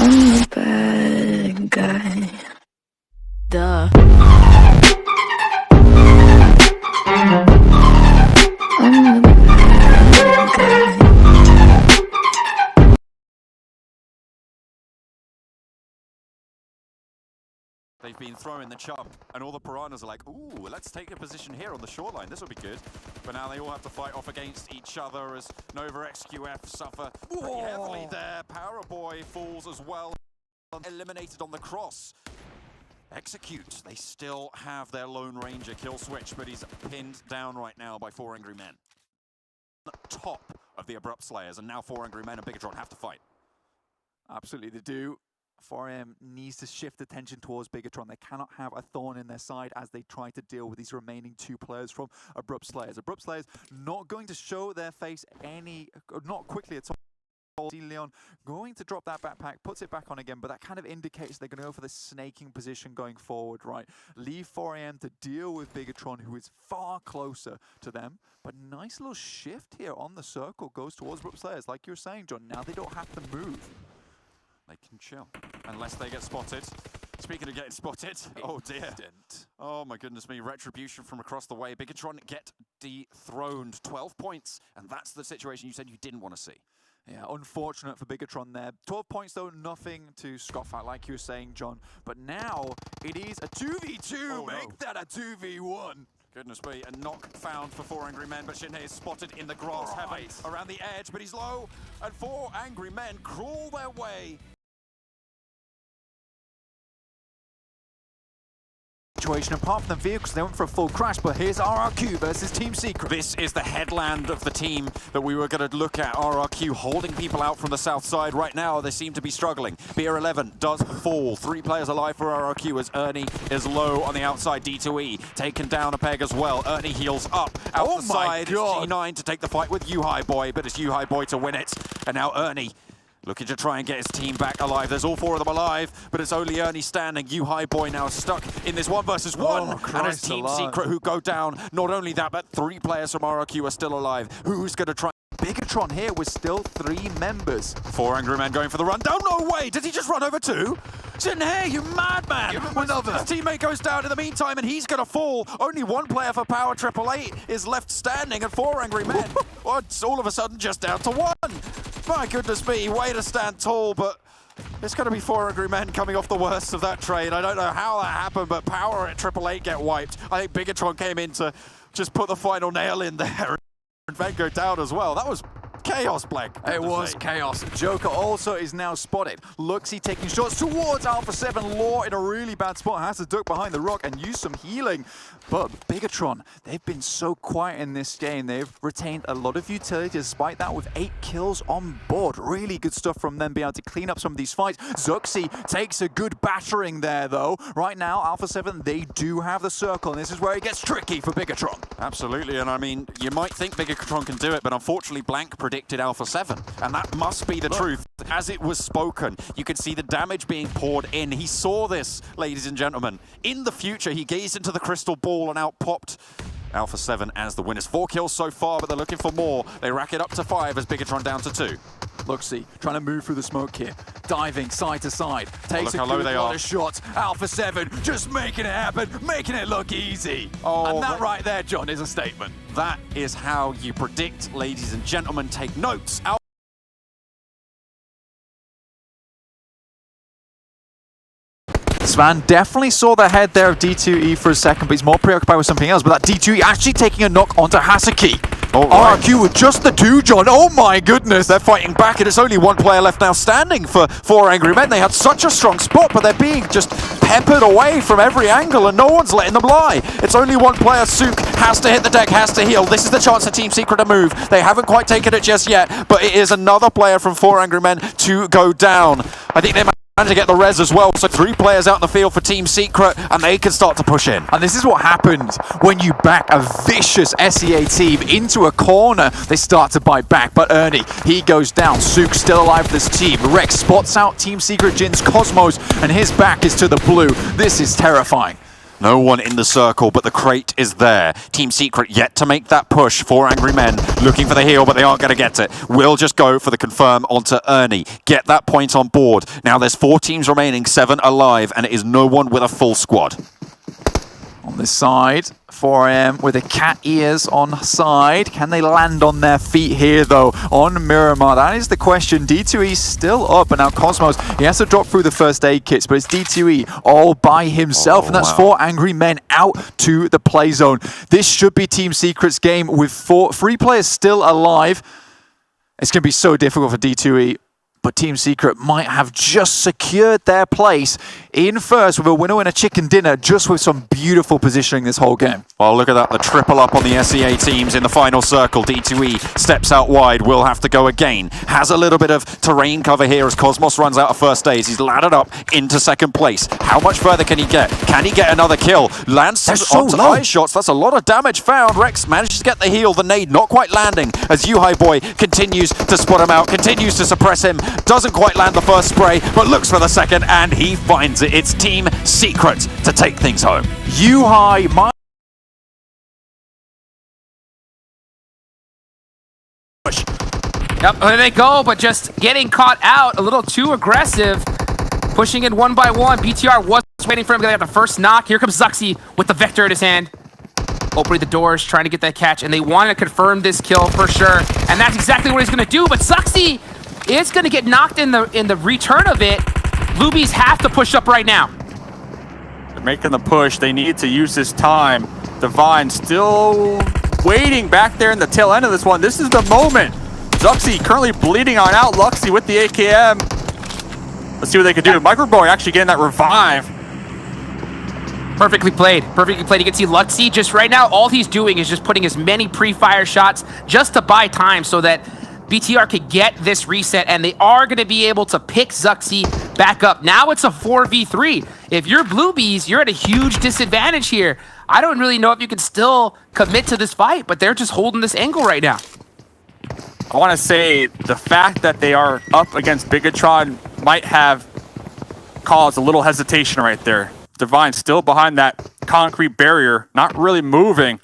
I'm the bad guy. Duh. I'm the bad guy. They've been throwing the chub, and all the piranhas are like, ooh, let's take a position here on the shoreline. This will be good. But now they all have to fight off against each other as Nova XQF suffer pretty heavily there. Powerboy falls as well, eliminated on the cross. Execute. They still have their Lone Ranger kill switch, but he's pinned down right now by 4 Angry Men. Top of the Abrupt Slayers, and now 4 Angry Men and Bigatron have to fight. Absolutely, they do. 4Am needs to shift attention towards Bigatron. They cannot have a thorn in their side as they try to deal with these remaining 2 players from Abrupt Slayers. Abrupt Slayers not going to show their face not quickly at all. Leon going to drop that backpack, puts it back on again, but that kind of indicates they're going to go for the snaking position going forward, right? Leave 4Am to deal with Bigatron, who is far closer to them. But nice little shift here on the circle, goes towards Abrupt Slayers. Like you were saying, John, now they don't have to move. They can chill, unless they get spotted. Speaking of getting spotted, oh dear. Oh my goodness me, retribution from across the way. Bigatron get dethroned, 12 points, and that's the situation you said you didn't want to see. Yeah, unfortunate for Bigatron there. 12 points though, nothing to scoff at, like you were saying, John. But now, it is a 2v2, make that a 2v1. Goodness me, a knock found for 4 Angry Men, but Shinhei is spotted in the grass, around the edge, but he's low, and 4 Angry Men crawl their way. Situation apart from the vehicles, they went for a full crash, but here's RRQ versus Team Secret. This is the headland of the team that we were going to look at. RRQ holding people out from the south side. Right now, they seem to be struggling. Beer 11 does fall. 3 players alive for RRQ as Ernie is low on the outside. D2E taken down a peg as well. Ernie heals up out the side. It's G9 to take the fight with U-High Boy, but it's U-High Boy to win it. And now Ernie looking to try and get his team back alive. There's all 4 of them alive, but it's only Ernie standing. U-High Boy now stuck in this 1 versus 1. And it's Team Secret who go down. Not only that, but 3 players from RRQ are still alive. Who's going to try? Bigatron here with still 3 members. 4 Angry Men going for the run down. No way! Did he just run over 2? Shinhei, you madman! Another. His teammate goes down in the meantime, and he's going to fall. Only 1 player for Power 888 is left standing, and 4 Angry Men, well, it's all of a sudden just down to 1. My goodness me, way to stand tall, but it's going to be 4 Angry Men coming off the worst of that trade. I don't know how that happened, but Power at 888 get wiped. I think Bigatron came in to just put the final nail in there and then go down as well. That was chaos, Black. It was chaos. Joker also is now spotted. Luxy taking shots towards Alpha 7. Law in a really bad spot. Has to duck behind the rock and use some healing. But Bigatron, they've been so quiet in this game. They've retained a lot of utility despite that with 8 kills on board. Really good stuff from them being able to clean up some of these fights. Zuxi takes a good battering there though. Right now, Alpha 7, they do have the circle, and this is where it gets tricky for Bigatron. Absolutely, and I mean, you might think Bigatron can do it, but unfortunately Blank predicted Alpha 7, and that must be the truth. As it was spoken, you could see the damage being poured in. He saw this, ladies and gentlemen. In the future, he gazed into the crystal ball and out popped Alpha 7 as the winners. 4 kills so far, but they're looking for more. They rack it up to 5 as Bigatron down to 2. Luxy trying to move through the smoke here, diving side to side, takes a good lot of shots. Alpha 7 just making it happen, making it look easy. Oh, and that right there, John, is a statement. That is how you predict, ladies and gentlemen. Take notes. Svan definitely saw the head there of D2E for a second, but he's more preoccupied with something else. But that D2E actually taking a knock onto Hasaki. RRQ with just the 2, John. Oh my goodness. They're fighting back, and it's only 1 player left now standing for 4 Angry Men. They had such a strong spot, but they're being just peppered away from every angle, and no one's letting them lie. It's only 1 player. Sook has to hit the deck, has to heal. This is the chance for Team Secret to move. They haven't quite taken it just yet, but it is another player from 4 Angry Men to go down. I think they might to get the res as well, so 3 players out in the field for Team Secret, and they can start to push in. And this is what happens when you back a vicious SEA team into a corner. They start to bite back, but Ernie, he goes down. Sook still alive for this team. Rex spots out Team Secret, Jin's Cosmos, and his back is to the blue. This is terrifying. No one in the circle, but the crate is there. Team Secret yet to make that push. 4 angry men looking for the heal, but they aren't going to get it. We'll just go for the confirm onto Ernie. Get that point on board. Now there's 4 teams remaining, 7 alive, and it is no one with a full squad. On this side, 4am with the cat ears on side. Can they land on their feet here, though, on Miramar? That is the question. D2E still up, and now Cosmos, he has to drop through the first aid kits, but it's D2E all by himself, and that's 4 angry men out to the play zone. This should be Team Secret's game with 3 players still alive. It's going to be so difficult for D2E. But Team Secret might have just secured their place in first with a winner-winner chicken dinner, just with some beautiful positioning this whole game. Well, look at that, the triple up on the SEA teams in the final circle. D2E steps out wide, will have to go again. Has a little bit of terrain cover here as Cosmos runs out of first days. He's laddered up into second place. How much further can he get? Can he get another kill? Lands onto eye shots. That's a lot of damage found. Rex manages to get the heal. The nade not quite landing as Yuhai Boy continues to spot him out, continues to suppress him. Doesn't quite land the first spray, but looks for the second, and he finds it. It's Team Secret to take things home. Yuhai, Yep, there they go, but just getting caught out a little too aggressive. Pushing in one by one. BTR was waiting for him to get the first knock. Here comes Zuxi with the Vector in his hand. Opening the doors, trying to get that catch, and they want to confirm this kill for sure. And that's exactly what he's going to do, but Zuxi is going to get knocked in the return of it. Bluebees have to push up right now. They're making the push. They need to use this time. Divine still waiting back there in the tail end of this one. This is the moment. Zuxi currently bleeding on out. Luxy with the AKM. Let's see what they can do. Microboy actually getting that revive. Perfectly played. Perfectly played. You can see Luxy just right now, all he's doing is just putting as many pre-fire shots just to buy time so that BTR could get this reset, and they are going to be able to pick Zuxi back up. Now it's a 4v3. If you're Bluebees, you're at a huge disadvantage here. I don't really know if you can still commit to this fight, but they're just holding this angle right now. I want to say the fact that they are up against Bigatron might have caused a little hesitation right there. Divine still behind that concrete barrier, not really moving.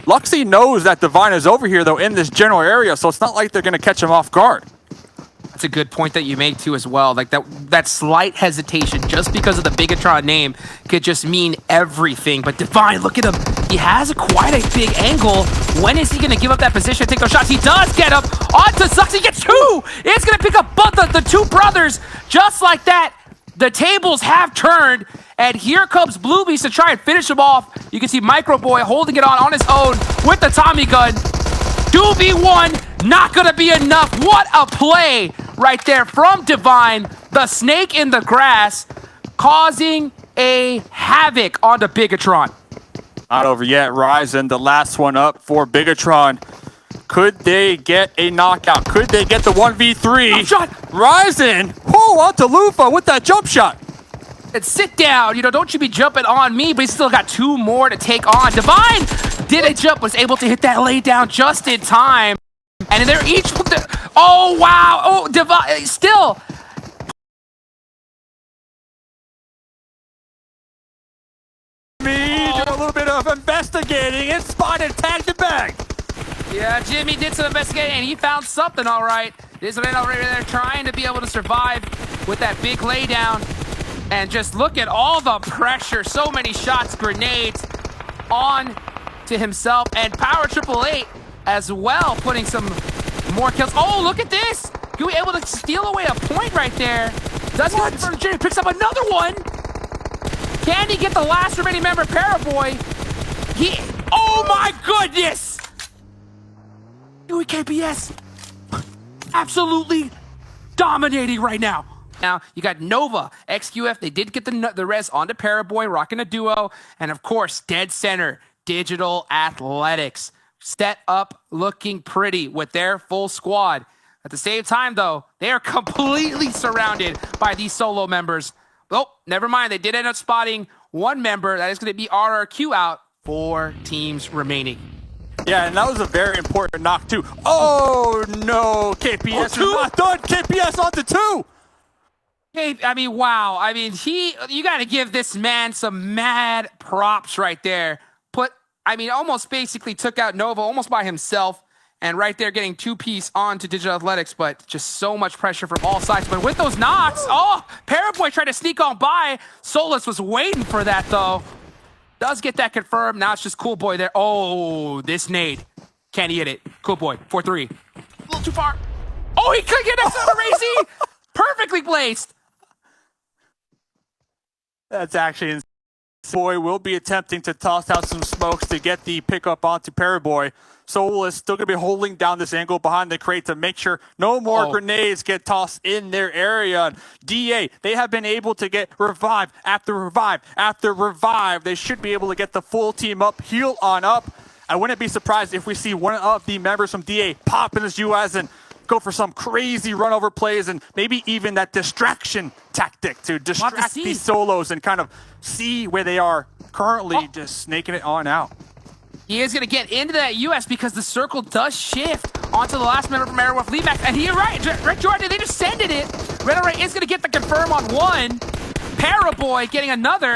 Luxy knows that Divine is over here, though, in this general area, so it's not like they're going to catch him off guard. That's a good point that you make, too, as well. Like, that slight hesitation, just because of the Bigatron name, could just mean everything. But Divine, look at him. He has quite a big angle. When is he going to give up that position to take those shots? He does get up onto Zuxi. He gets 2! It's going to pick up both the 2 brothers. Just like that, the tables have turned. And here comes Bluebees to try and finish him off. You can see Microboy holding it on his own with the Tommy gun. 2v1, not gonna be enough. What a play right there from Divine. The snake in the grass causing a havoc onto Bigatron. Not over yet. Ryzen, the last one up for Bigatron. Could they get a knockout? Could they get the 1v3? Jump shot! Ryzen! Oh, onto Lufa with that jump shot. And sit down, you know, don't you be jumping on me, but he's still got 2 more to take on. Divine did a jump, was able to hit that lay down just in time. And they're each, oh wow, oh, Divine, still. Me did a little bit of investigating and spotted tagged the bag. Yeah, Jimmy did some investigating and he found something all right. This man over there trying to be able to survive with that big lay down. And just look at all the pressure. So many shots, grenades on to himself. And Power 888 as well, putting some more kills. Oh, look at this. He was able to steal away a point right there. Does get from Jimmy, picks up another one. Can he get the last remaining member, Paraboy? Oh my goodness. KPS absolutely dominating right now. Now, you got Nova, XQF, they did get the res onto Paraboy, rocking a duo, and of course, dead center, Digital Athletics. Set up looking pretty with their full squad. At the same time, though, they are completely surrounded by these solo members. Oh, never mind, they did end up spotting 1 member. That is going to be RRQ out. 4 teams remaining. Yeah, and that was a very important knock, too. Oh, no, KPS is not done. KPS onto 2. Hey, I mean, wow. I mean, you got to give this man some mad props right there. Almost basically took out Nova almost by himself. And right there getting 2-piece onto Digital Athletics, but just so much pressure from all sides. But with those knocks, Paraboy tried to sneak on by. Solus was waiting for that, though. Does get that confirmed. Now it's just Cool Boy there. Oh, this nade. Can he hit it? Cool Boy, 4-3. A little too far. Oh, he could get next to Razy. Perfectly placed. That's actually insane. Boy will be attempting to toss out some smokes to get the pickup onto Paraboy. Solus still going to be holding down this angle behind the crate to make sure no more grenades get tossed in their area. And DA, they have been able to get revive after revive after revive. They should be able to get the full team up, heal on up. I wouldn't be surprised if we see one of the members from DA pop in this US and go for some crazy run over plays and maybe even that distraction tactic to distract these solos and kind of see where they are currently, just snaking it on out. He is going to get into that US because the circle does shift onto the last member from Airwolf Leadback. And you're right, Jordan, they just sended it. Red Array is going to get the confirm on one. Paraboy getting another.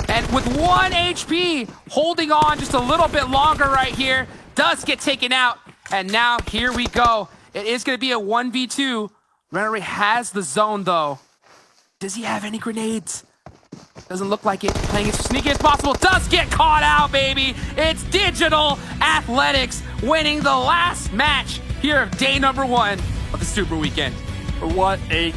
And with 1 HP, holding on just a little bit longer right here, does get taken out. And now here we go. It is going to be a 1v2. Red Array has the zone, though. Does he have any grenades? Doesn't look like it. Playing as sneaky as possible. Does get caught out, baby. It's Digital Athletics winning the last match here, day number 1 of the Super Weekend. What a